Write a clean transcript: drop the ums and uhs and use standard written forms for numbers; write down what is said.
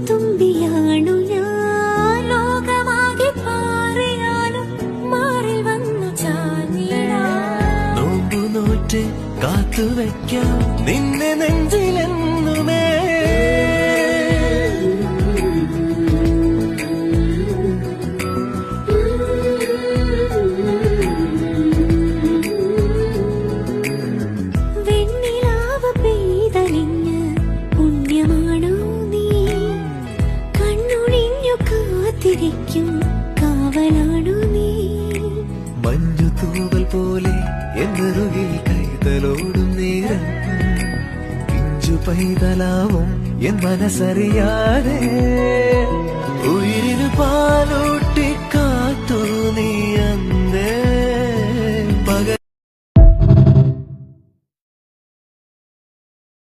തുമ്പിയാണു ഞാൻ ലോകമാകെ പാറിയാലും മാറിൽ വന്നു ചാഞ്ഞിടാം നോമ്പു നോറ്റ് കാത്തുവയ്ക്കാം നിന്നെ നെഞ്ചിലെന്നുമേ വെണ്ണിലാവ് പെയ്തലിഞ്ഞ് പുണ്യമാണോ നീ കണ്ണൊഴിഞ്ഞു കാത്തിരിക്കും കാവലാണു നീ മഞ്ഞു തൂവൽ പോലെ എന്നറുകിൽ കൈതലോടും നേരം പിഞ്ചു പൈതലാവും എൻ മനസ്സറിയാതെ ഉയിരിന് പാലോട്